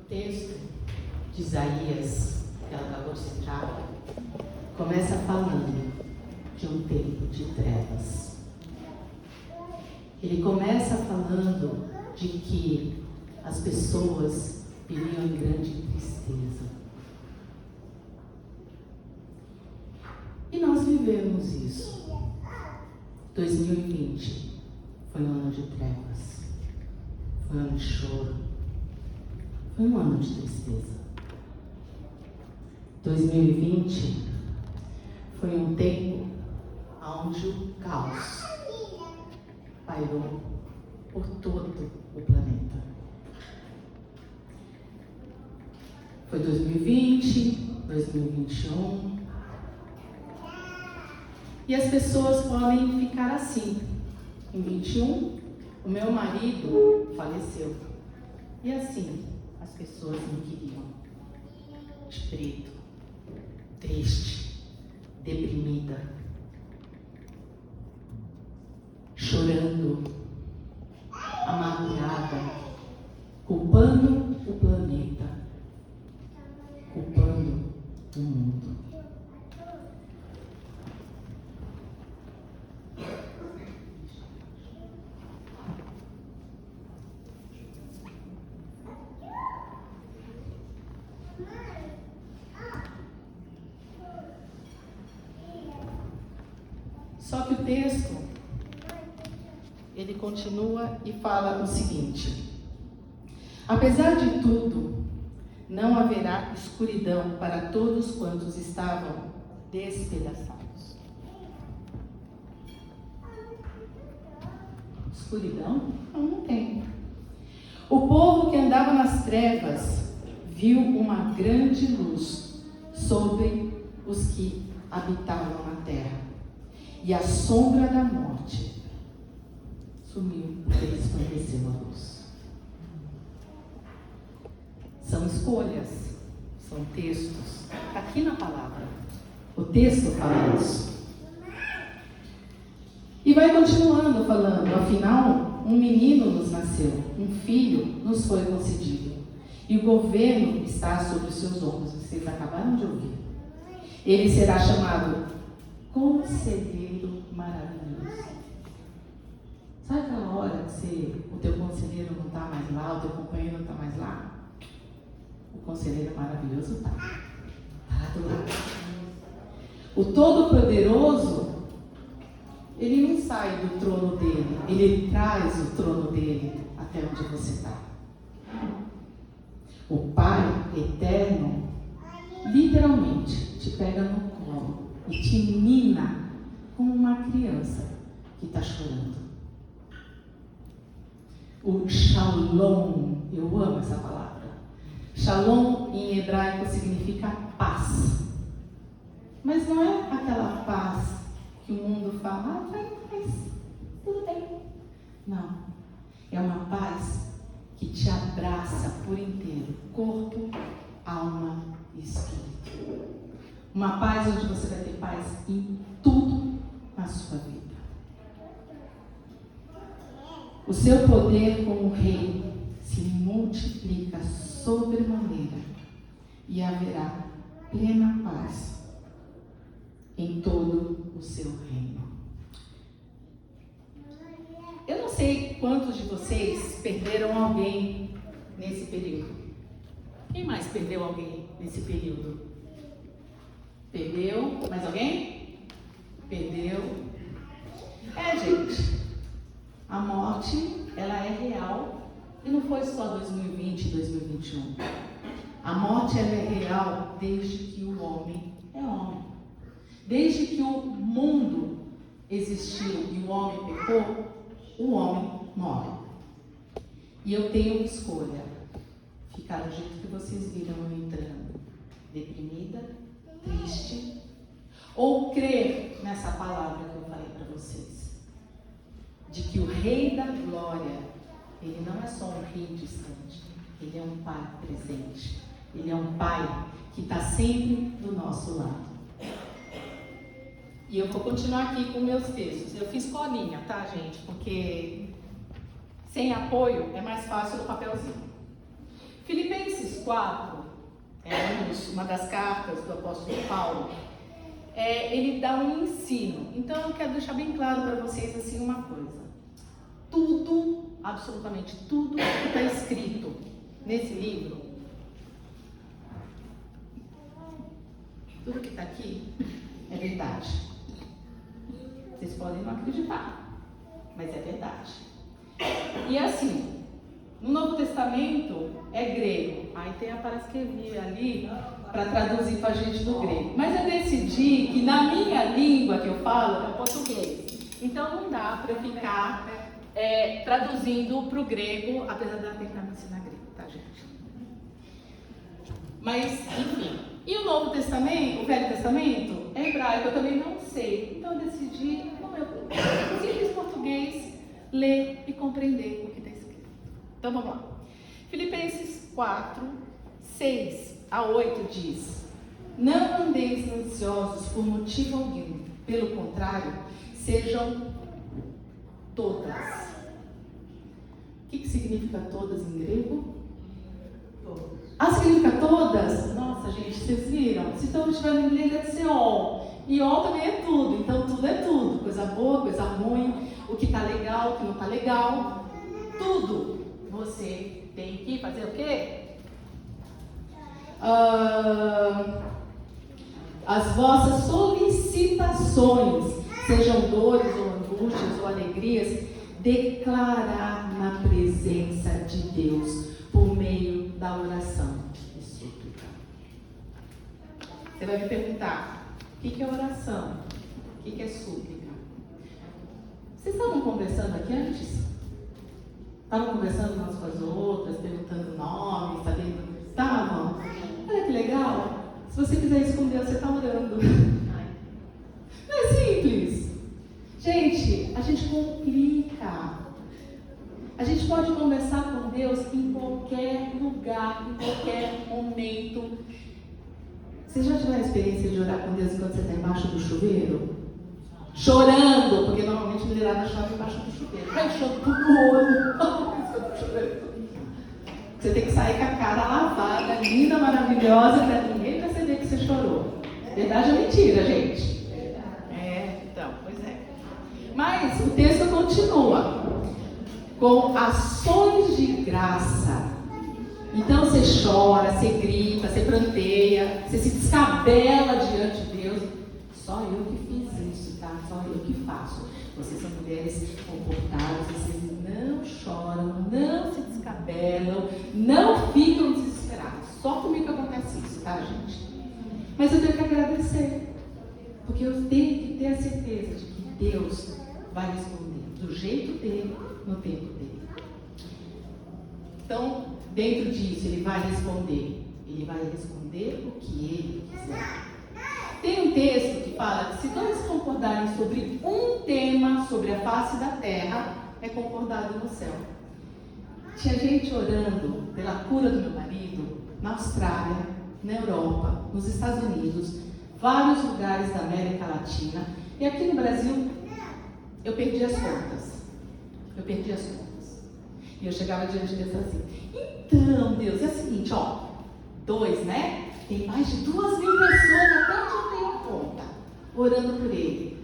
texto de Isaías, que ela acabou de citar, começa falando de um tempo de trevas. Ele começa falando de que as pessoas viviam em grande tristeza. E nós vivemos isso. 2020 foi um ano de trevas, foi um ano de choro, foi um ano de tristeza. 2020 foi um tempo onde o caos pairou por todo o planeta. Foi 2020, 2021, e as pessoas podem ficar assim. Em 21, o meu marido faleceu. E assim, as pessoas me queriam. De preto, triste, deprimida, chorando, amargurada, culpando o planeta, culpando o mundo. Só que o texto, ele continua e fala o seguinte: apesar de tudo, não haverá escuridão para todos quantos estavam despedaçados. Escuridão? Não tem. O povo que andava nas trevas viu uma grande luz sobre os que habitavam na terra. E a sombra da morte sumiu e resplandeceu a luz. São escolhas, são textos. Está aqui na palavra. O texto fala isso. E vai continuando falando: afinal, um menino nos nasceu, um filho nos foi concedido. E o governo está sobre os seus ombros. Vocês acabaram de ouvir. Ele será chamado Conselheiro Maravilhoso. Sabe aquela hora que o teu conselheiro não está mais lá, o teu companheiro não está mais lá? O Conselheiro Maravilhoso está. Está do lado. O Todo-Poderoso, ele não sai do trono dele, ele traz o trono dele até onde você está. O Pai Eterno, literalmente, te pega no colo e te mima como uma criança que está chorando. O Shalom, eu amo essa palavra. Shalom em hebraico significa paz. Mas não é aquela paz que o mundo fala, vai, tudo bem. Não. É uma paz que te abraça por inteiro, corpo, alma e espírito. Uma paz onde você vai ter paz em tudo na sua vida. O seu poder como rei se multiplica sobremaneira e haverá plena paz em todo o seu reino. Eu não sei quantos de vocês perderam alguém nesse período. Quem mais perdeu alguém nesse período? Perdeu? Mais alguém? Perdeu. Gente, a morte, ela é real e não foi só 2020 e 2021. A morte, ela é real desde que o homem é homem. Desde que o mundo existiu e o homem pecou, o homem morre. E eu tenho uma escolha: ficar do jeito que vocês viram eu entrando, deprimida, triste, ou crer nessa palavra que eu falei para vocês, de que o Rei da Glória, ele não é só um rei distante, ele é um pai presente, ele é um pai que está sempre do nosso lado. E eu vou continuar aqui com meus textos. Eu fiz colinha, tá, gente? Porque sem apoio é mais fácil o papelzinho. Filipenses 4, uma das cartas do apóstolo Paulo, ele dá um ensino. Então eu quero deixar bem claro para vocês assim uma coisa. Tudo, absolutamente tudo que está escrito nesse livro, tudo que está aqui é verdade. Vocês podem não acreditar, mas é verdade. E assim, no Novo Testamento é grego. Aí tem a parascrevia ali para traduzir para a gente do grego. Mas eu decidi que na minha língua que eu falo é o português. Então não dá para eu ficar traduzindo para o grego, apesar de eu tentar me ensinar grego, tá, gente? Mas, enfim. E o Novo Testamento, o Velho Testamento, é hebraico, eu também não sei. Então eu decidi, no meu simples português, ler e compreender o que está escrito. Então vamos lá. Filipenses 4, 6 a 8 diz: não andeis ansiosos por motivo algum, pelo contrário, sejam todas. O que significa todas em grego? Significa todas? Nossa, gente, vocês viram? Se então estiver no inglês, deve ser all. E all também é tudo. Então, tudo é tudo. Coisa boa, coisa ruim, o que está legal, o que não está legal. Tudo. Você tem que fazer o quê? As vossas solicitações, sejam dores ou angústias ou alegrias, declarar na presença de Deus por meio da oração e súplica. Você vai me perguntar, o que é oração? O que é súplica? Vocês estavam conversando aqui antes? Estavam conversando umas com as outras, perguntando nomes, sabendo? Estavam? Olha que legal. Se você quiser esconder, você está orando. Não é simples. Gente, a gente complica. A gente pode conversar com Deus em qualquer lugar, em qualquer momento. Você já tiveram a experiência de orar com Deus enquanto você está embaixo do chuveiro? Chorando, porque normalmente mulherada chora embaixo do chuveiro. Ai, choro no olho. Você tem que sair com a cara lavada, linda, maravilhosa, para ninguém perceber que você chorou. Verdade ou mentira, gente? Então, pois é. Mas o texto continua. Com ações de graça. Então você chora, você grita, você pranteia, você se descabela diante de Deus. Só eu que fiz isso, tá? Só eu que faço. Vocês são mulheres comportadas, vocês não choram, não se descabelam, não ficam desesperados. Só comigo que acontece isso, tá, gente? Mas eu tenho que agradecer, porque eu tenho que ter a certeza de que Deus vai responder do jeito dele, no tempo dele. Então, dentro disso, ele vai responder. Ele vai responder o que ele quiser. Tem um texto que fala que se dois concordarem sobre um tema sobre a face da terra, é concordado no céu. Tinha gente orando pela cura do meu marido na Austrália, na Europa, nos Estados Unidos, vários lugares da América Latina. E aqui no Brasil, eu perdi as contas. E eu chegava diante de Deus assim: então, Deus, é o seguinte, ó, 2, né? Tem mais de 2.000 pessoas, até onde eu tenho conta, orando por ele.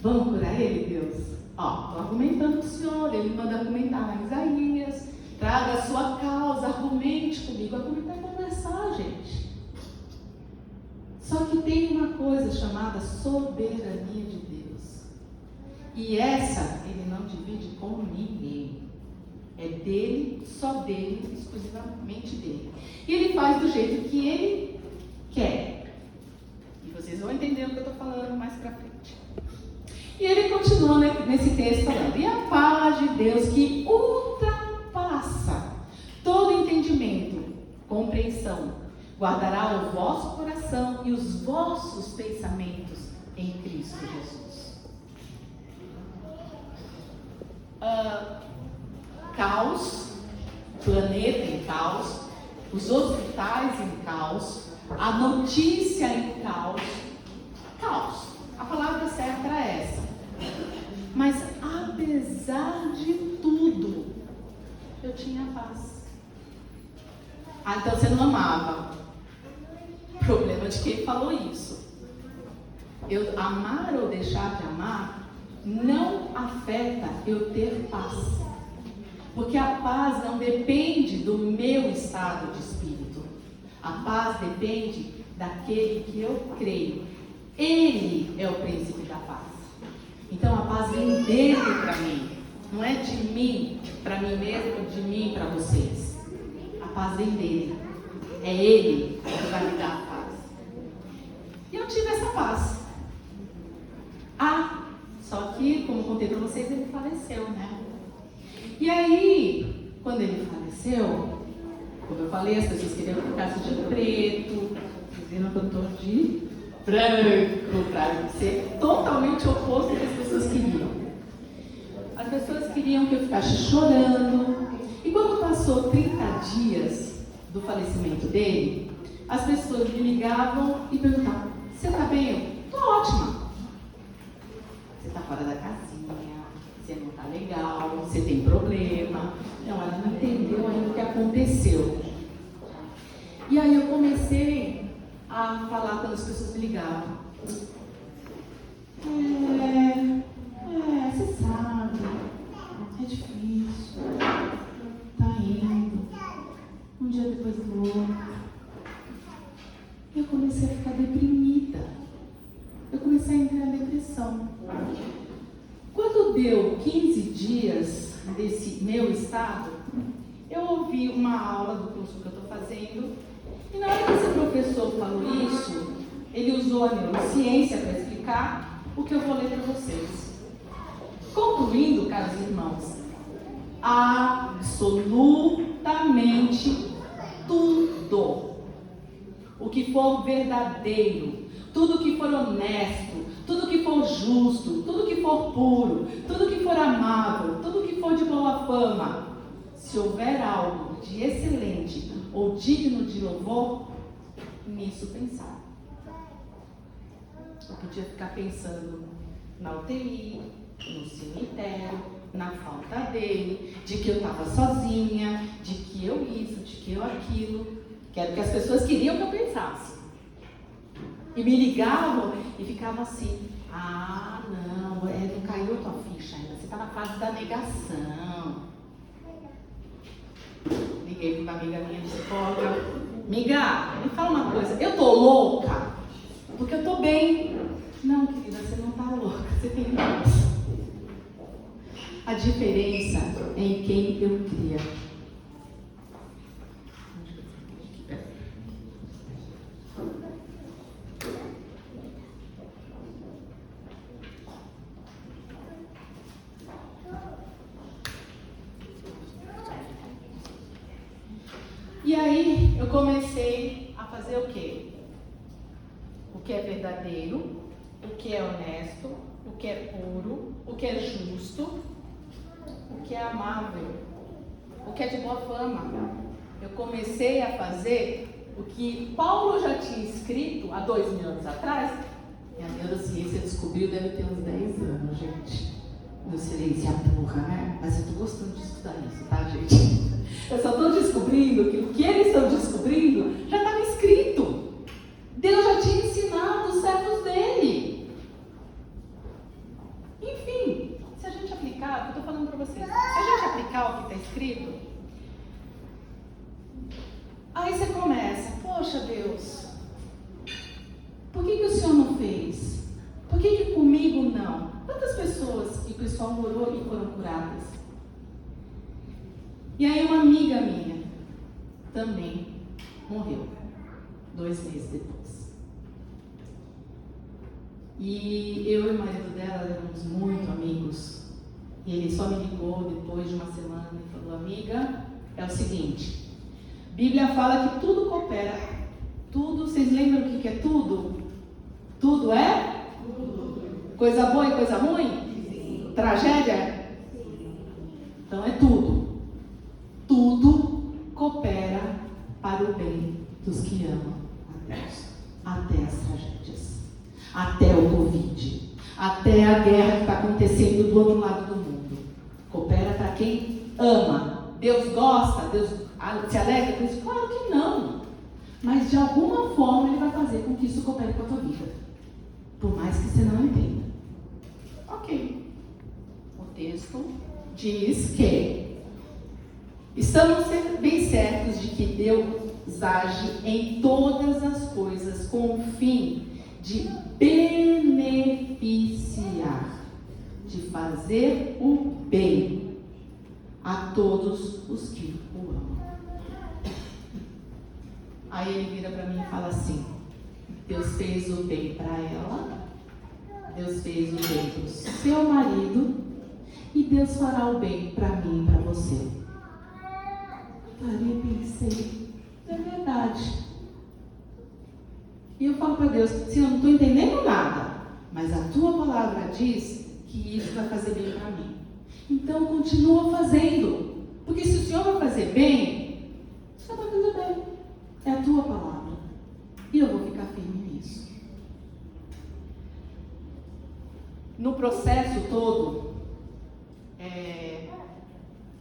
Vamos curar ele, Deus? Ó, estou argumentando com o Senhor, ele manda argumentar lá em Isaías. Traga a sua causa, argumente comigo. Argumentar é conversar, gente. Só que tem uma coisa chamada soberania de Deus. E essa ele não divide com ninguém. É dele, só dele, exclusivamente dele. E ele faz do jeito que ele quer. E vocês vão entender o que eu estou falando mais pra frente. E ele continua nesse texto falando: e a paz de Deus que ultrapassa todo entendimento, compreensão, guardará o vosso coração e os vossos pensamentos em Cristo Jesus. Caos, planeta em caos, os hospitais em caos, a notícia em caos. Caos. A palavra certa era essa. Mas apesar de tudo, eu tinha paz. Ah, então você não amava. Problema de quem falou isso. Eu amar ou deixar de amar não afeta eu ter paz. Porque a paz não depende do meu estado de espírito. A paz depende daquele que eu creio. Ele é o príncipe da paz. Então a paz vem dele para mim. Não é de mim para mim mesmo, de mim para vocês. A paz vem dele. É ele que vai me dar a paz. E eu tive essa paz. Ah, só que, como eu contei para vocês, ele faleceu, né? E aí, quando ele faleceu, como eu falei, as pessoas queriam que eu ficasse de preto, dizendo que eu estou de branco, para ser totalmente oposto do que as pessoas queriam. As pessoas queriam que eu ficasse chorando. E quando passou 30 dias do falecimento dele, as pessoas me ligavam e perguntavam: você está bem? Eu estou ótima. Você está fora da casinha, você não está legal, você tem problema. Não, ela não entendeu ainda o que aconteceu. E aí eu comecei a falar quando as pessoas me ligavam. Você sabe, é difícil, tá indo, um dia depois do outro. Eu comecei a ficar deprimida. Eu comecei a entrar em depressão. Quando deu 15 dias desse meu estado, eu ouvi uma aula do curso que eu estou fazendo, e na hora que esse professor falou isso, ele usou a neurociência para explicar o que eu vou ler para vocês. Concluindo, caros irmãos, absolutamente tudo o que for verdadeiro, tudo que for honesto, tudo que for justo, tudo que for puro, tudo que for amável, tudo que for de boa fama, se houver algo de excelente ou digno de louvor, nisso pensar. Eu podia ficar pensando na UTI, no cemitério, na falta dele, de que eu estava sozinha, de que eu isso, de que eu aquilo, que era o que as pessoas queriam que eu pensasse. E me ligavam e ficavam assim: ah, não caiu a tua ficha ainda, você está na fase da negação. Liguei para uma amiga minha, psicóloga: amiga, me fala uma coisa, eu tô louca? Porque eu tô bem. Não, querida, você não tá louca, você tem paz. A diferença é em quem eu cria. E aí eu comecei a fazer o quê? O que é verdadeiro, o que é honesto, o que é puro, o que é justo, o que é amável, o que é de boa fama. Eu comecei a fazer o que Paulo já tinha escrito há 2000 anos atrás. E a neurociência descobriu, deve ter uns 10 anos, gente. Neurociência burra, né? Mas eu tô gostando de estudar isso, tá, gente? Eu só estou descobrindo que o que eles estão descobrindo já estava escrito. Deus já tinha ensinado os servos dele. Enfim, se a gente aplicar, eu estou falando para vocês, se a gente aplicar o que está escrito, aí você começa: poxa, Deus, por que o Senhor não fez? Por que comigo não? Quantas pessoas que o pessoal orou e foram curadas? E aí uma amiga minha também morreu 2 meses depois. E eu e o marido dela éramos muito amigos. E ele só me ligou depois de uma semana e falou: amiga, é o seguinte, Bíblia fala que tudo coopera. Tudo, vocês lembram o que é tudo? Tudo é? Coisa boa e coisa ruim? Tragédia? Então é tudo. Tudo coopera para o bem dos que amam a Deus. Até as tragédias, até o Covid, até a guerra que está acontecendo do outro lado do mundo. Coopera para quem ama. Deus gosta, Deus se alegra com isso? Claro que não. Mas de alguma forma ele vai fazer com que isso coopere com a tua vida. Por mais que você não entenda. Ok. O texto diz que estamos bem certos de que Deus age em todas as coisas com o fim de beneficiar, de fazer o bem a todos os que o amam. Aí ele vira para mim e fala assim: Deus fez o bem para ela, Deus fez o bem para o seu marido, e Deus fará o bem para mim e para você. Parei e pensei, é verdade. E eu falo para Deus, se eu não estou entendendo nada, mas a tua palavra diz que isso vai fazer bem para mim. Então continua fazendo. Porque se o Senhor vai fazer bem, o Senhor vai fazer bem. É a tua palavra. E eu vou ficar firme nisso. No processo todo,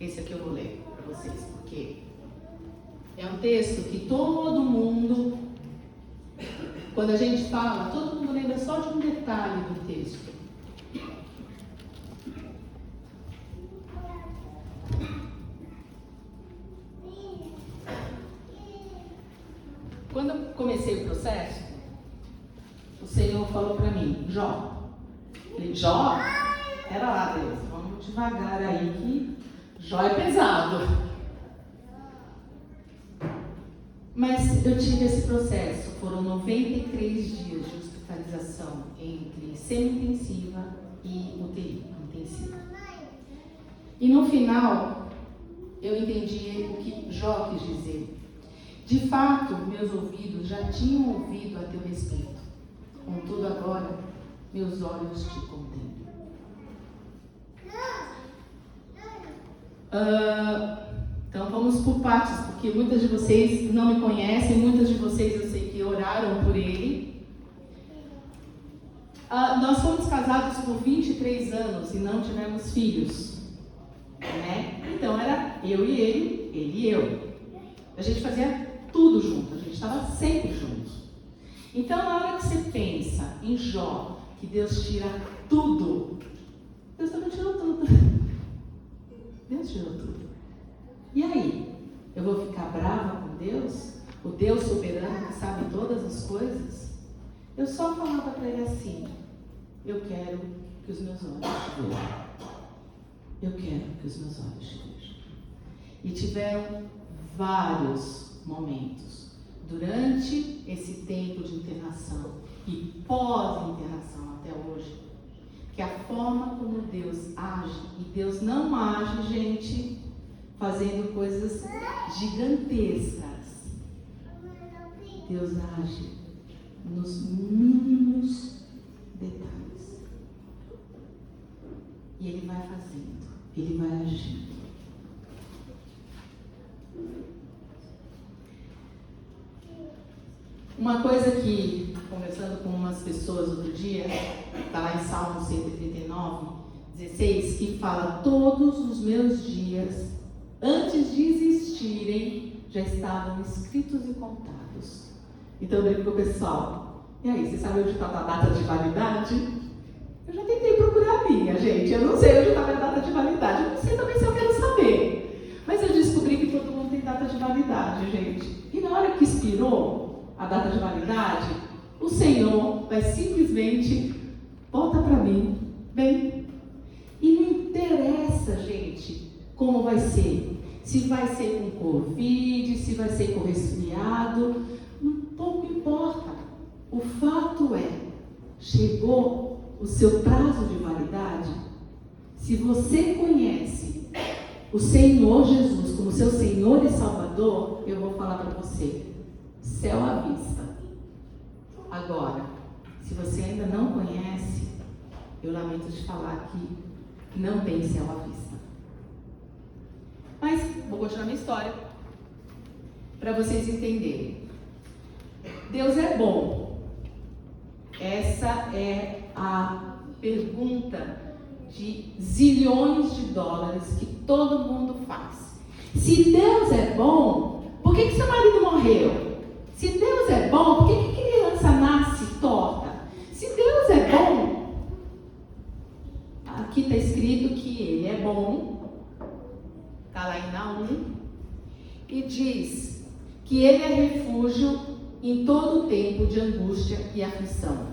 esse aqui eu vou ler para vocês, porque é um texto que todo mundo, quando a gente fala, todo mundo lembra só de um detalhe do texto. Quando eu comecei o processo, o Senhor falou para mim, Jó. Eu falei, Jó? Pera lá, Deus, vamos devagar aí que Jó é pesado. Mas eu tive esse processo, foram 93 dias de hospitalização entre semi-intensiva e UTI intensiva. E no final, eu entendi o que Jó quis dizer. De fato, meus ouvidos já tinham ouvido a teu respeito. Contudo, agora, meus olhos te contemplam. Então, vamos por partes, porque muitas de vocês não me conhecem, muitas de vocês eu sei que oraram por ele. Nós fomos casados por 23 anos e não tivemos filhos. Né? Então, era eu e ele e eu. A gente fazia tudo junto, a gente estava sempre juntos. Então, na hora que você pensa em Jó, que Deus tira tudo, Deus também tirou tudo. Deus tirou tudo. E aí? Eu vou ficar brava com Deus? O Deus soberano que sabe todas as coisas? Eu só falava para ele assim: eu quero que os meus olhos te vejam. Eu quero que os meus olhos te vejam. E tiveram vários momentos durante esse tempo de internação e pós-internação até hoje, que a forma como Deus age, e Deus não age, gente, fazendo coisas gigantescas. Deus age nos mínimos detalhes. E Ele vai fazendo, Ele vai agindo. Uma coisa que, conversando com umas pessoas outro dia, está lá em Salmo 139, 16, que fala: todos os meus dias, antes de existirem, já estavam escritos e contados. Então eu digo para o pessoal: e aí, você sabe onde está a data de validade? Eu já tentei procurar a minha, gente. Eu não sei onde está a minha data de validade. Eu não sei também se eu quero saber. Mas eu descobri que todo mundo tem data de validade, gente. E na hora que expirou a data de validade, o Senhor vai simplesmente: volta para mim, bem. E não interessa, gente, como vai ser. Se vai ser com Covid, se vai ser com resfriado, pouco importa. O fato é, chegou o seu prazo de validade. Se você conhece o Senhor Jesus como seu Senhor e Salvador, eu vou falar para você: céu à vista. Agora, se você ainda não conhece, eu lamento te falar que não tem céu à vista. Mas vou continuar minha história para vocês entenderem. Deus é bom. Essa é a pergunta de zilhões de dólares que todo mundo faz. Se Deus é bom, por que seu marido morreu? Se Deus é bom, por que criança nasce torta? Se Deus é bom, aqui está escrito que Ele é bom, está lá em Naum, e diz que Ele é refúgio em todo tempo de angústia e aflição.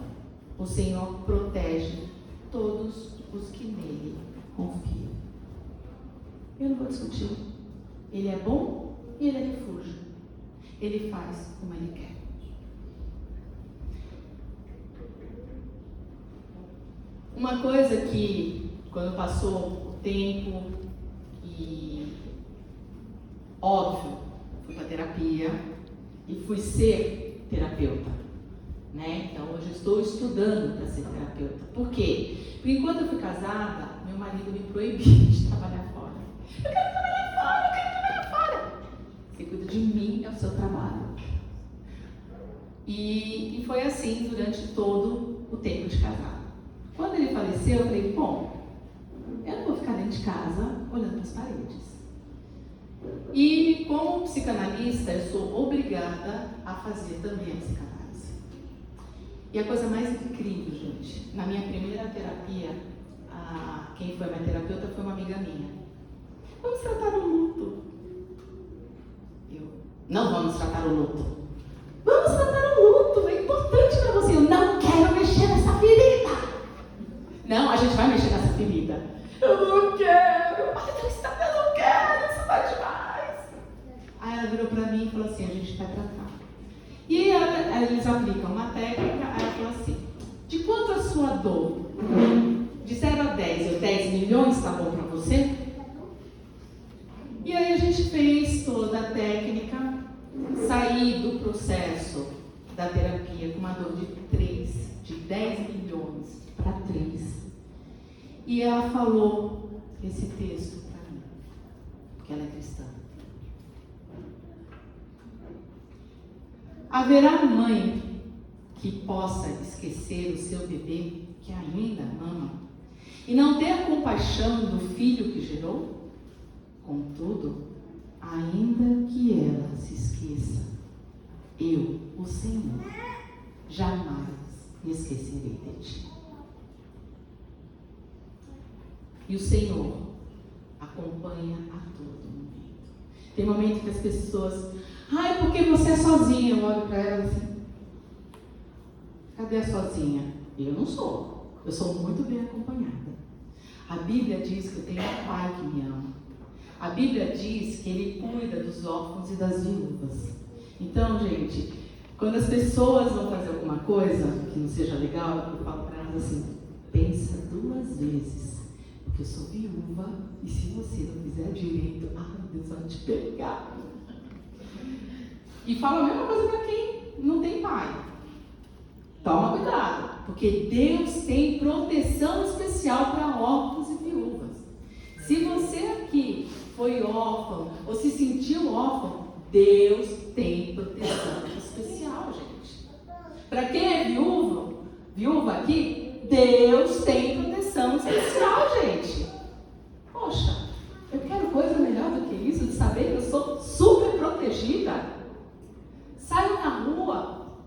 O Senhor protege todos os que nele confiam. Eu não vou discutir. Ele é bom e Ele é refúgio. Ele faz como Ele quer. Uma coisa que, quando passou o tempo e, óbvio, fui para terapia e fui ser terapeuta, né? Então, hoje eu estou estudando para ser terapeuta. Por quê? Porque enquanto eu fui casada, meu marido me proibia de trabalhar fora. Eu quero trabalhar fora, eu quero trabalhar fora. Você cuida de mim, é o seu trabalho. E foi assim durante todo o tempo de casado. Quando ele faleceu, eu falei, bom, eu não vou ficar dentro de casa olhando para as paredes. E como psicanalista, eu sou obrigada a fazer também a psicanálise. E a coisa mais incrível, gente, na minha primeira terapia, quem foi minha terapeuta foi uma amiga minha. Vamos tratar o luto. Eu, não vamos tratar o luto. Vamos tratar o luto, é importante para você. Eu não quero mexer nessa ferida. Não, a gente vai mexer nessa ferida. Eu não quero. Eu não quero, isso vai demais. Aí ela virou para mim e falou assim, a gente vai tratar. E aí eles aplicam uma técnica, aí ela falou assim, de quanto a sua dor? De 0 a 10, 10 milhões está bom para você? E aí a gente fez toda a técnica, saí do processo da terapia com uma dor de 10 milhões para 3. E ela falou esse texto para mim, porque ela é cristã. Haverá mãe que possa esquecer o seu bebê que ainda mama e não ter compaixão do filho que gerou? Contudo, ainda que ela se esqueça, eu, o Senhor, jamais me esquecerei de ti. E o Senhor acompanha a todo momento. Tem momento que as pessoas, ai, porque você é sozinha. Eu olho para ela assim, cadê a sozinha? Eu não sou. Eu sou muito bem acompanhada. A Bíblia diz que eu tenho um pai que me ama. A Bíblia diz que Ele cuida dos órfãos e das viúvas. Então, gente, quando as pessoas vão fazer alguma coisa que não seja legal, eu falo para elas assim, pensa 2 vezes. Porque eu sou viúva e se você não fizer direito, Deus vai te pegar. E fala a mesma coisa para quem não tem pai. Toma cuidado, porque Deus tem proteção especial para órfãos e viúvas. Se você aqui foi órfão ou se sentiu órfão, Deus tem proteção especial, gente. Para quem é viúva aqui, Deus tem proteção especial, gente. Poxa, eu quero coisa melhor do que isso, de saber que eu sou super protegida. Saio na rua,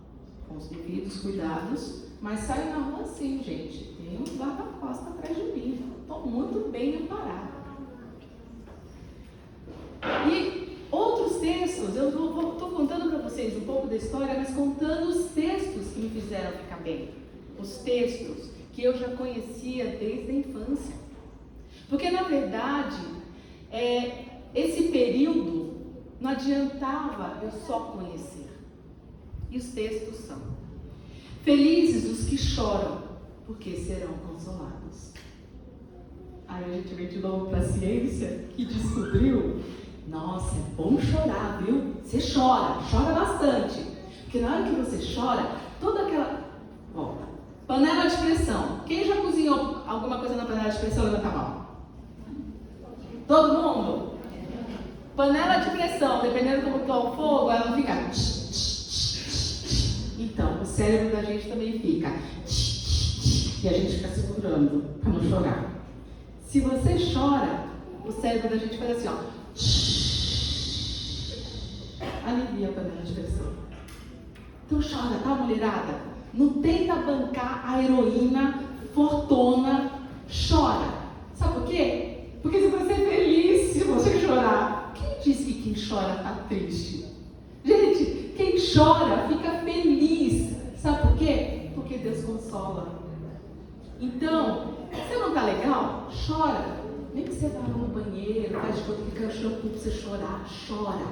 com os devidos cuidados, mas saio na rua assim, gente. Tem um guarda-costas atrás de mim. Estou muito bem amparada. E outros textos, eu estou contando para vocês um pouco da história, mas contando os textos que me fizeram ficar bem. Os textos que eu já conhecia desde a infância. Porque, na verdade, esse período não adiantava eu só conhecer. E os textos são: felizes os que choram, porque serão consolados. Aí a gente vem de novo para a ciência, que descobriu, nossa, é bom chorar, viu? Você chora bastante. Porque na hora que você chora, toda aquela... Volta. Panela de pressão. Quem já cozinhou alguma coisa na panela de pressão? Levanta a mão. Todo mundo? Panela de pressão, dependendo como está o fogo, ela não fica... Então, o cérebro da gente também fica... E a gente fica segurando para não chorar. Se você chora, o cérebro da gente faz assim, ó... alivia a panela de pressão. Então chora, tá, mulherada? Não tenta bancar a heroína fortuna, chora. Sabe por quê? Porque você vai ser feliz se você chorar. Quem disse que quem chora está triste? Gente, quem chora fica feliz. Sabe por quê? Porque Deus consola. Então, você não está legal? Chora. Nem que você vá no banheiro, faz de conta que quer shampoo para você chorar. Chora.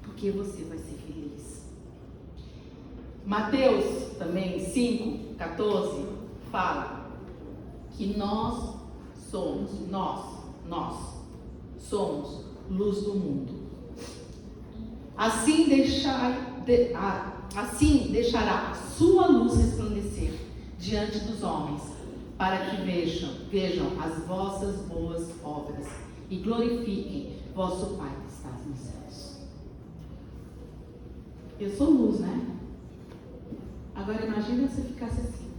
Porque você vai ser feliz. Mateus também, 5:14, fala que nós somos luz do mundo. Assim deixará a sua luz resplandecer diante dos homens, para que vejam as vossas boas obras e glorifiquem vosso Pai que está nos céus. Eu sou luz, né? Agora imagina se eu ficasse assim.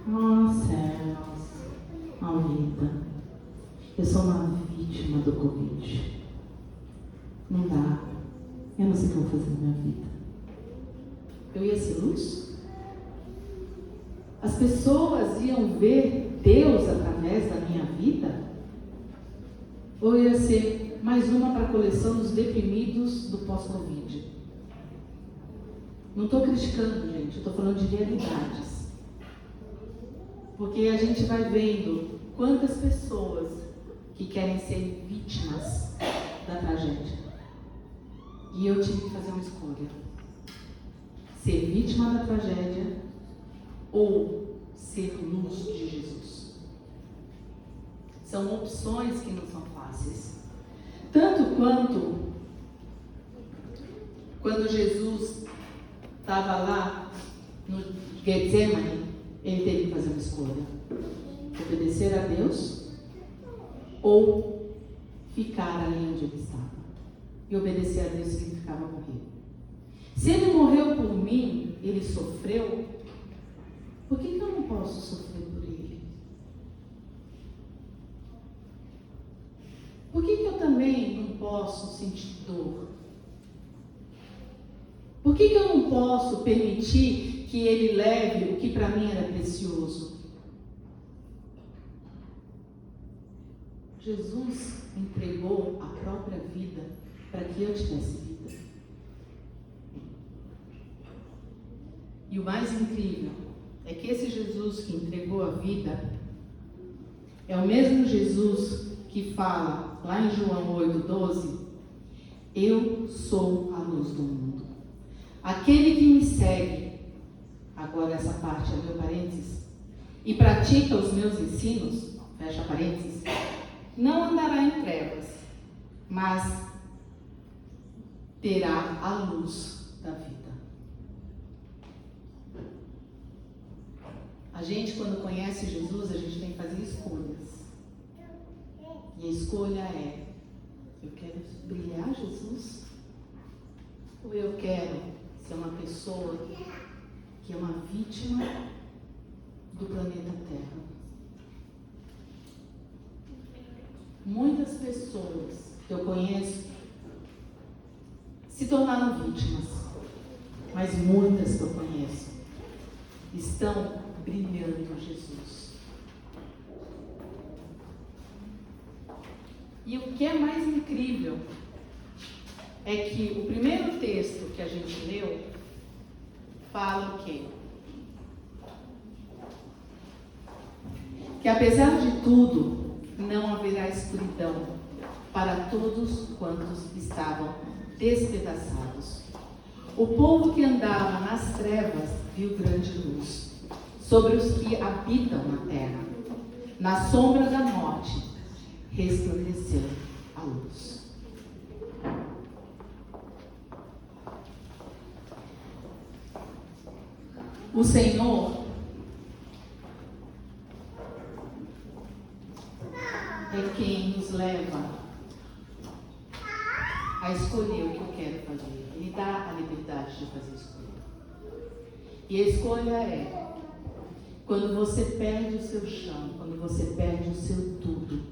Oh céus, oh vida, eu sou uma vítima do Covid. Não dá. Eu não sei o que eu vou fazer na minha vida. Eu ia ser luz? As pessoas iam ver Deus através da minha vida? Ou ia ser mais uma para a coleção dos deprimidos do pós-Covid? Não estou criticando, gente. Eu estou falando de realidades. Porque a gente vai vendo quantas pessoas que querem ser vítimas da tragédia. E eu tive que fazer uma escolha. Ser vítima da tragédia ou ser luz de Jesus. São opções que não são fáceis. Tanto quando Jesus estava lá no Getsemane, ele teve que fazer uma escolha. Obedecer a Deus ou ficar ali onde ele estava. E obedecer a Deus significava morrer. Se ele morreu por mim, ele sofreu, por que eu não posso sofrer por ele? Por que eu também não posso sentir dor? Por que eu não posso permitir que ele leve o que para mim era precioso? Jesus entregou a própria vida para que eu tivesse vida. E o mais incrível é que esse Jesus que entregou a vida é o mesmo Jesus que fala lá em João 8:12: eu sou a luz do mundo. Aquele que me segue, agora essa parte é meu parênteses, e pratica os meus ensinos, fecha parênteses, não andará em trevas, mas terá a luz da vida. A gente, quando conhece Jesus, a gente tem que fazer escolhas. E a escolha é: eu quero brilhar Jesus? Ou eu quero ser uma pessoa que é uma vítima do planeta Terra? Muitas pessoas que eu conheço se tornaram vítimas, mas muitas que eu conheço estão brilhando Jesus. E o que é mais incrível é que o primeiro texto que a gente leu fala o quê? Que apesar de tudo, não haverá escuridão para todos quantos estavam despedaçados. O povo que andava nas trevas viu grande luz. Sobre os que habitam na terra, na sombra da morte, resplandeceu a luz. O Senhor é quem nos leva a escolher o que eu quero fazer. Ele dá a liberdade de fazer escolha. E a escolha é: quando você perde o seu chão, quando você perde o seu tudo,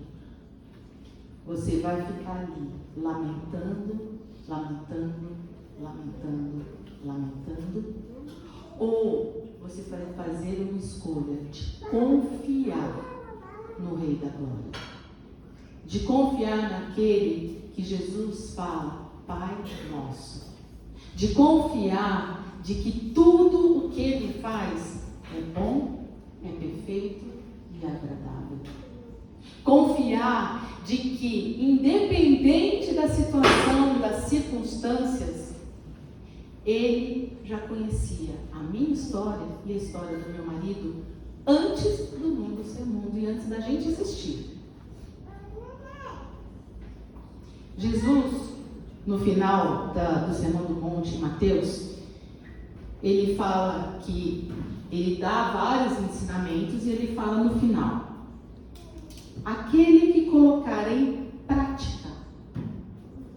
você vai ficar ali lamentando, lamentando, lamentando, lamentando, ou você vai fazer uma escolha de confiar no Rei da Glória, de confiar naquele que Jesus fala, Pai Nosso, de confiar de que tudo o que Ele faz é bom, é perfeito e agradável. Confiar de que, independente da situação, das circunstâncias, Ele já conhecia a minha história e a história do meu marido antes do mundo ser mundo e antes da gente existir. Jesus, no final do Sermão do Monte, em Mateus, ele fala que ele dá vários ensinamentos e ele fala no final: aquele que colocar em prática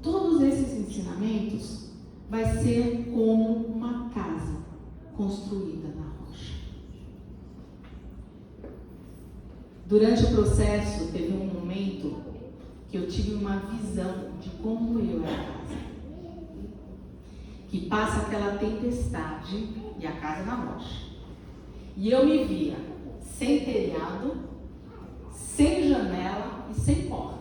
todos esses ensinamentos vai ser como uma casa construída na rocha. Durante o processo, teve um momento que eu tive uma visão de como eu era a casa. Que passa aquela tempestade e a casa na rocha. E eu me via sem telhado, sem janela e sem porta.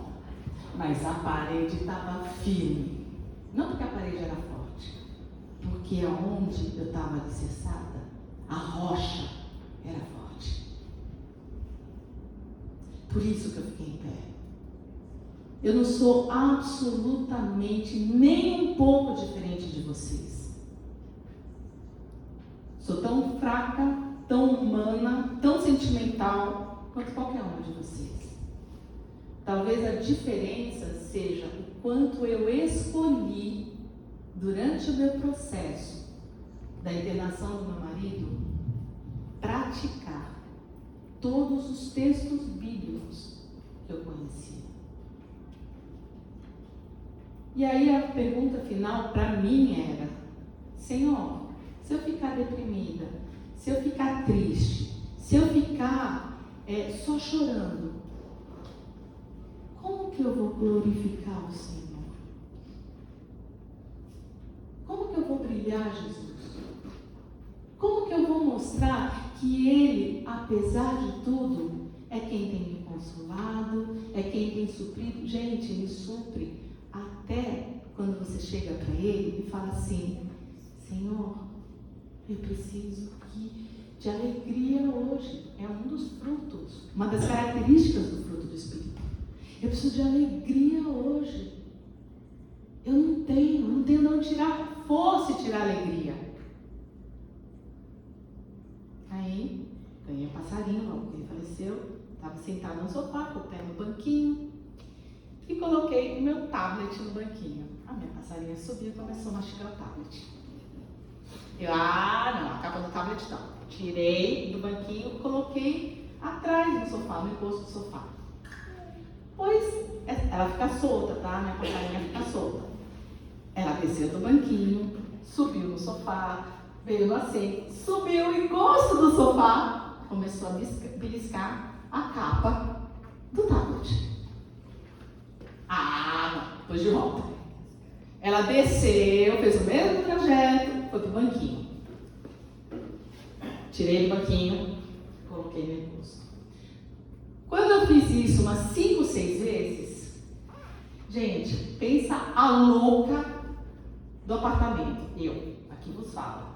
Mas a parede estava firme. Não porque a parede era forte, porque aonde eu estava alicerçada, a rocha era forte. Por isso que eu fiquei em pé. Eu não sou absolutamente nem um pouco diferente de vocês. Sou tão fraca, tão humana, tão sentimental quanto qualquer uma de vocês. Talvez a diferença seja o quanto eu escolhi, durante o meu processo da internação do meu marido, praticar todos os textos bíblicos que eu conhecia. E aí a pergunta final para mim era: Senhor, se eu ficar deprimida, se eu ficar triste, se eu ficar só chorando, como que eu vou glorificar o Senhor? Como que eu vou brilhar, Jesus? Como que eu vou mostrar que Ele, apesar de tudo, é quem tem me consolado, é quem tem suprido? Gente, Ele supre até quando você chega para Ele e fala assim: Senhor, eu preciso de alegria hoje. É um dos frutos, uma das características do fruto do Espírito. Eu preciso de alegria hoje. Eu não tenho de onde tirar força e tirar alegria. Aí, ganhei um passarinho, logo que ele faleceu. Estava sentado no sofá, com o pé no banquinho. E coloquei o meu tablet no banquinho. A minha passarinha subiu e começou a mastigar o tablet. Eu, não, a capa do tablet não. Tirei do banquinho, coloquei atrás do sofá, no encosto do sofá. Pois, ela fica solta, tá? Minha passarinha fica solta. Ela desceu do banquinho, subiu no sofá, veio no assento, subiu o encosto do sofá, começou a beliscar a capa do tablet. Não, depois de volta. Ela desceu, fez o mesmo trajeto, foi pro banquinho. Tirei do banquinho, coloquei no encosto. Quando eu fiz isso umas 5, 6 vezes, gente, pensa a louca do apartamento. Eu, aqui vos falo.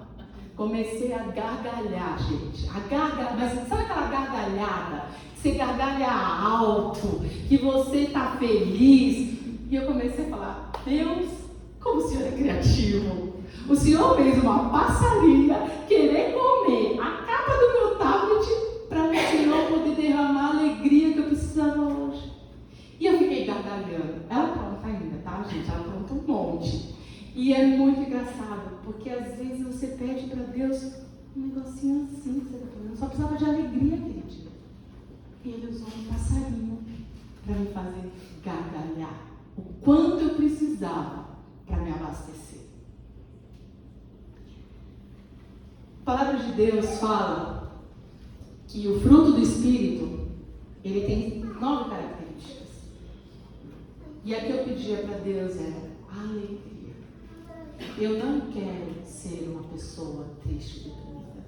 Comecei a gargalhar, gente. Mas sabe aquela gargalhada? Que você gargalha alto, que você tá feliz. E eu comecei a falar: Deus, como o Senhor é criativo. O Senhor fez uma passarinha querer comer a capa do meu tablet para o Senhor poder derramar a alegria que eu precisava hoje. E eu fiquei gargalhando. Ela pronta ainda, tá, gente? Ela pronta um monte. E é muito engraçado, porque às vezes você pede para Deus um negocinho assim, que você tá falando. Só precisava de alegria aquele dia. E Ele usou um passarinho para me fazer gargalhar o quanto eu precisava para me abastecer. A palavra de Deus fala que o fruto do Espírito, ele tem 9 características. E a que eu pedia para Deus era alegria. Eu não quero ser uma pessoa triste e deprimida.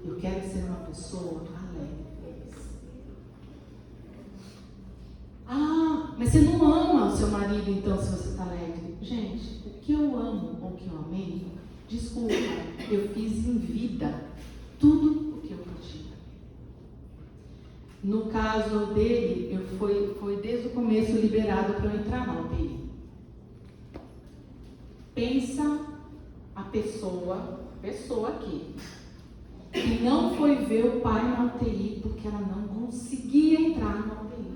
Eu quero ser uma pessoa alegre e feliz. Ah, mas você não ama o seu marido então se você está alegre? Gente, o que eu amo ou o que eu amei, desculpa, eu fiz em vida tudo o que eu podia. No caso dele, foi desde o começo liberado para eu entrar na UTI. Pensa a pessoa aqui, que não foi ver o pai na UTI porque ela não conseguia entrar na UTI.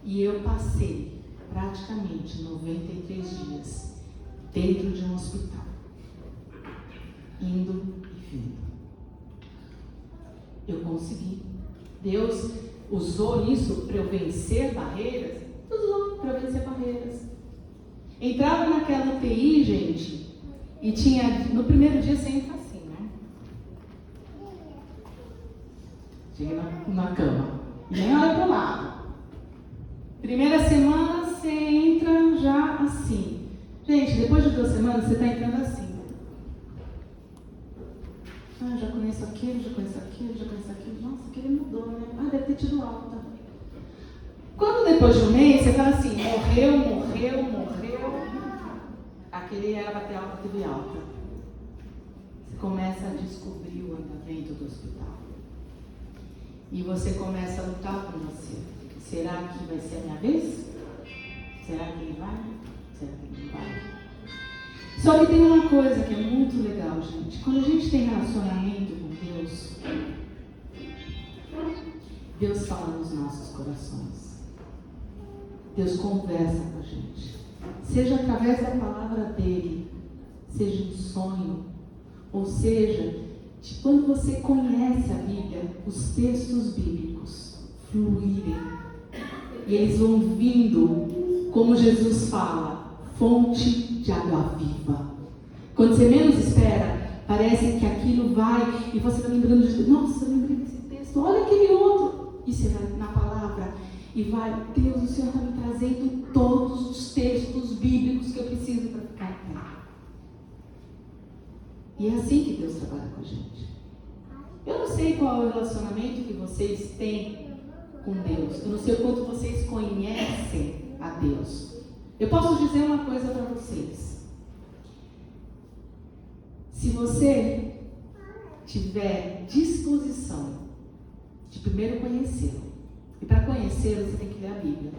E eu passei praticamente 93 dias dentro de um hospital, indo e vindo. Eu consegui. Deus usou isso para eu vencer barreiras? Usou para eu vencer barreiras. Entrava naquela UTI, gente, e tinha, no primeiro dia você entra assim, né? Chega na cama, e nem olha para o lado. Primeira semana você entra já assim. Gente, depois de 2 semanas você está entrando assim. Ah, já conheço aquilo, já conheço aquilo, já conheço aquilo. Nossa, aquele mudou, né? Ah, deve ter tido alta. Quando depois de um mês você fala assim, morreu. Aquele era bater alta, teve alta. Você começa a descobrir o andamento do hospital. E você começa a lutar por você. Será que vai ser a minha vez? Será que ele vai? Será que ele não vai? Só que tem uma coisa que é muito legal, gente. Quando a gente tem relacionamento com Deus, Deus fala nos nossos corações. Deus conversa com a gente. Seja através da palavra dele, seja um sonho, ou seja, de quando você conhece a Bíblia, os textos bíblicos fluírem. E eles vão vindo, como Jesus fala, fonte de água viva. Quando você menos espera, parece que aquilo vai, e você vai lembrando de, nossa, eu lembrei desse texto, olha aquele outro. E você vai na palavra, e vai, Deus, o Senhor está me trazendo todos os textos bíblicos que eu preciso para ficar em pé. E é assim que Deus trabalha com a gente. Eu não sei qual é o relacionamento que vocês têm com Deus. Eu não sei o quanto vocês conhecem a Deus. Eu posso dizer uma coisa para vocês. Se você tiver disposição de primeiro conhecê-lo, e para conhecê-lo você tem que ler a Bíblia.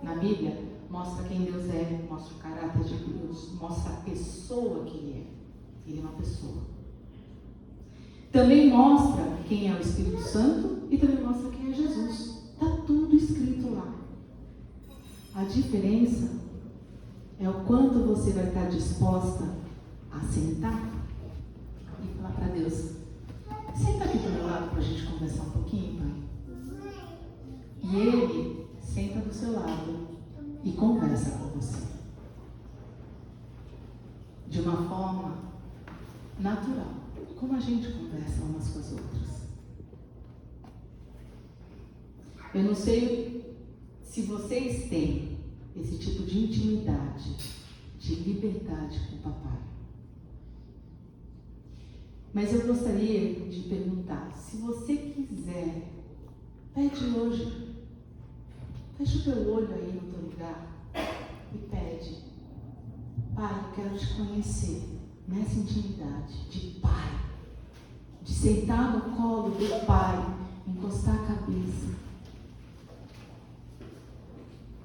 Na Bíblia mostra quem Deus é, mostra o caráter de Deus, mostra a pessoa que Ele é. Ele é uma pessoa. Também mostra quem é o Espírito Santo e também mostra quem é Jesus. Está tudo escrito lá. A diferença é o quanto você vai estar disposta a sentar e falar para Deus: senta aqui do meu lado para a gente conversar um pouquinho, Pai. E Ele senta do seu lado e conversa com você. De uma forma natural, como a gente conversa umas com as outras. Eu não sei se vocês têm esse tipo de intimidade, de liberdade com o papai. Mas eu gostaria de perguntar, se você quiser, pede hoje. Fecha o teu olho aí no teu lugar e pede: Pai, eu quero te conhecer nessa intimidade de pai, de sentar no colo do pai, encostar a cabeça.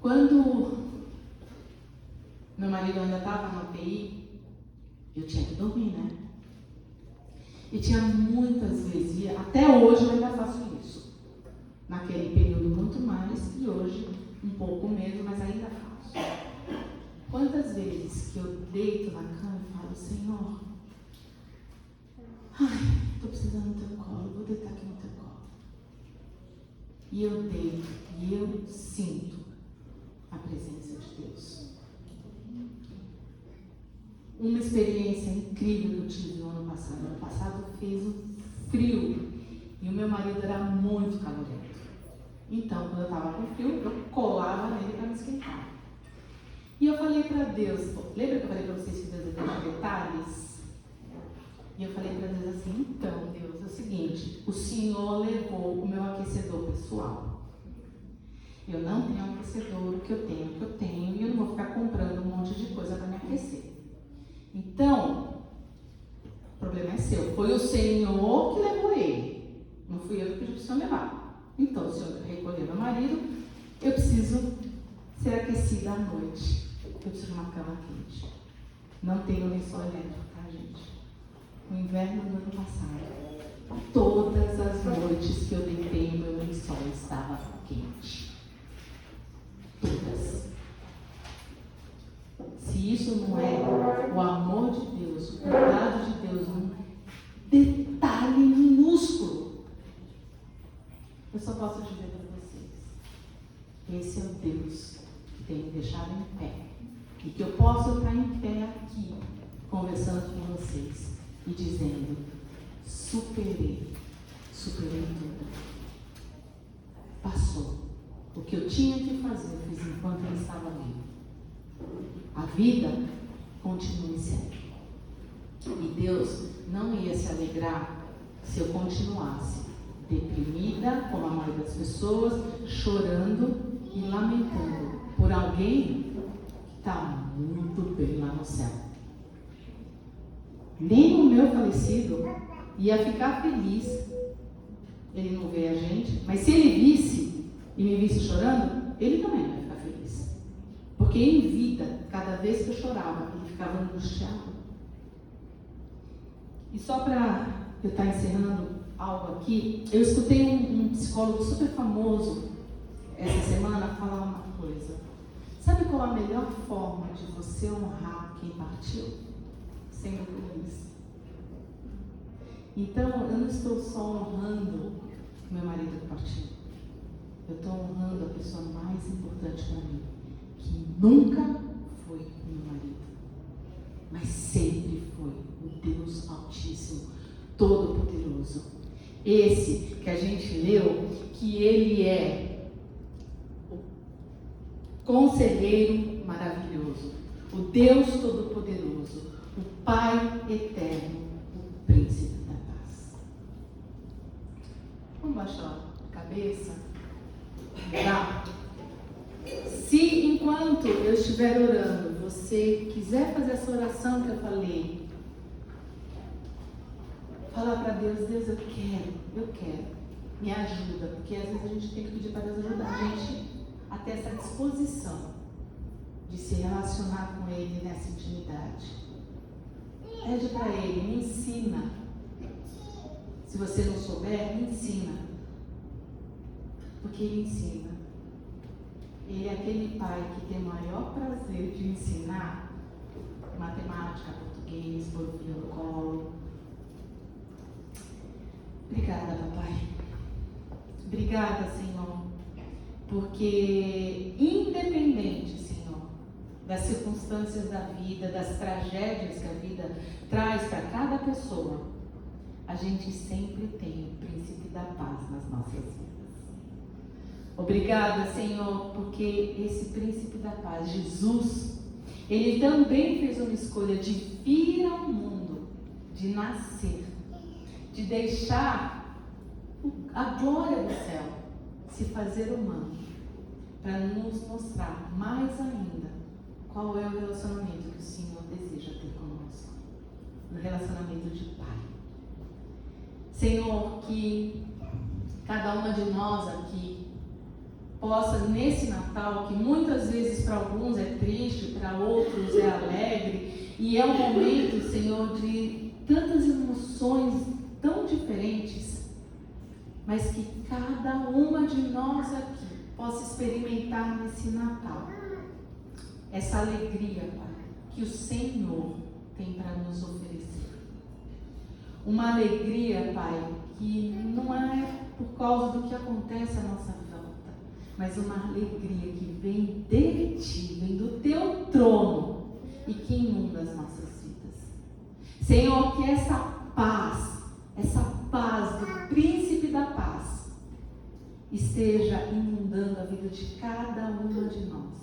Quando meu marido ainda estava na UTI, eu tinha que dormir, né? E tinha muitas vezes, e até hoje eu ainda faço isso. Naquele período muito mais, e hoje um pouco menos, mas ainda faço. Quantas vezes que eu deito na cama e falo: Senhor, estou precisando do teu colo, vou deitar aqui no teu colo. E eu deito, e eu sinto a presença de Deus. Uma experiência incrível que eu tive no ano passado. No ano passado fez um frio, e o meu marido era muito calorento. Então, quando eu estava com frio, eu colava nele para me esquentar. E eu falei para Deus, lembra que eu falei para vocês que Deus é Deus de detalhes? E eu falei para Deus assim, então Deus, é o seguinte, o Senhor levou o meu aquecedor pessoal. Eu não tenho aquecedor, o que eu tenho, e eu não vou ficar comprando um monte de coisa para me aquecer. Então, o problema é seu. Foi o Senhor que levou ele. Não fui eu que pedi para o Senhor levar. Então, o Senhor recolheu meu marido. Eu preciso ser aquecida à noite. Eu preciso de uma cama quente. Não tenho lençol elétrico, tá, gente? No inverno do ano passado, todas as noites que eu deitei, o meu lençol estava quente. Todas. Se isso não é o amor de Deus, o cuidado de Deus, um detalhe minúsculo, eu só posso dizer para vocês: esse é o Deus que tem me deixado em pé. E que eu posso estar em pé aqui, conversando com vocês e dizendo: superei tudo. Passou. O que eu tinha que fazer, eu fiz enquanto ele estava vivo. A vida continua sendo. E Deus não ia se alegrar se eu continuasse deprimida, como a maioria das pessoas, chorando e lamentando por alguém que está muito bem lá no céu. Nem o meu falecido ia ficar feliz. Ele não vê a gente, mas se ele visse e me visse chorando, ele também ia ficar feliz. Porque em vida, cada vez que eu chorava, ele ficava angustiado. E só para eu estar encerrando algo aqui, eu escutei um psicólogo super famoso essa semana falar uma coisa. Sabe qual a melhor forma de você honrar quem partiu? Sendo feliz. Então, eu não estou só honrando meu marido que partiu. Eu estou honrando a pessoa mais importante para mim, que nunca foi meu marido, mas sempre foi o Deus Altíssimo, Todo-Poderoso. Esse que a gente leu, que ele é o Conselheiro Maravilhoso, o Deus Todo-Poderoso, o Pai Eterno, o Príncipe da Paz. Vamos baixar a cabeça? Tá? Se enquanto eu estiver orando, você quiser fazer essa oração que eu falei, falar para Deus: Deus, eu quero, me ajuda, porque às vezes a gente tem que pedir para Deus ajudar a gente a ter essa disposição de se relacionar com Ele nessa intimidade. Pede para Ele, me ensina. Se você não souber, me ensina, porque Ele ensina. Ele é aquele pai que tem o maior prazer de ensinar matemática, português, pôr o filho no colo. Obrigada, papai. Obrigada, Senhor, porque independente, Senhor, das circunstâncias da vida, das tragédias que a vida traz para cada pessoa, a gente sempre tem o Príncipe da Paz nas nossas vidas. Obrigada, Senhor, porque esse Príncipe da Paz, Jesus, ele também fez uma escolha de vir ao mundo, de nascer, de deixar a glória do céu se fazer humano, para nos mostrar mais ainda qual é o relacionamento que o Senhor deseja ter conosco, o relacionamento de Pai. Senhor, que cada uma de nós aqui possa, nesse Natal, que muitas vezes para alguns é triste, para outros é alegre, e é um momento, Senhor, de tantas emoções tão diferentes, mas que cada uma de nós aqui possa experimentar nesse Natal essa alegria, Pai, que o Senhor tem para nos oferecer. Uma alegria, Pai, que não é por causa do que acontece à nossa volta, mas uma alegria que vem de Ti, vem do Teu trono e que inunda as nossas vidas. Senhor, que essa paz do Príncipe da Paz esteja inundando a vida de cada uma de nós.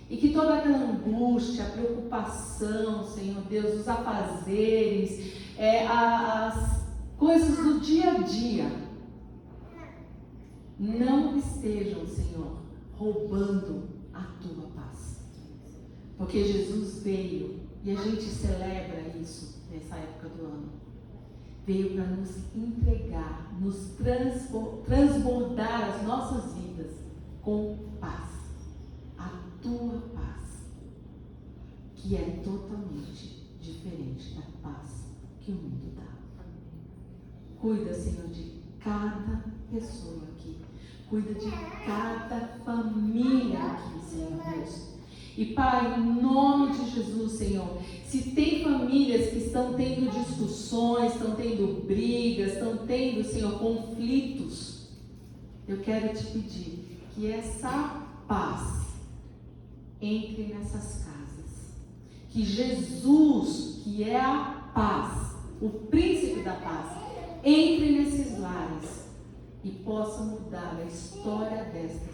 E que toda aquela angústia, a preocupação, Senhor Deus, os afazeres, as coisas do dia a dia, não estejam, Senhor, roubando a tua paz. Porque Jesus veio, e a gente celebra isso nessa época do ano, veio para nos entregar, nos transbordar as nossas vidas com paz. A tua paz, que é totalmente diferente da paz que o mundo dá. Cuida, Senhor, de cada pessoa aqui. Cuida de cada família aqui, Senhor Deus. E Pai, em nome de Jesus, Senhor, se tem famílias que estão tendo discussões, estão tendo brigas, estão tendo, Senhor, conflitos, eu quero te pedir que essa paz entre nessas casas. Que Jesus, que é a paz, o príncipe da paz, entre nesses lares e possa mudar a história destas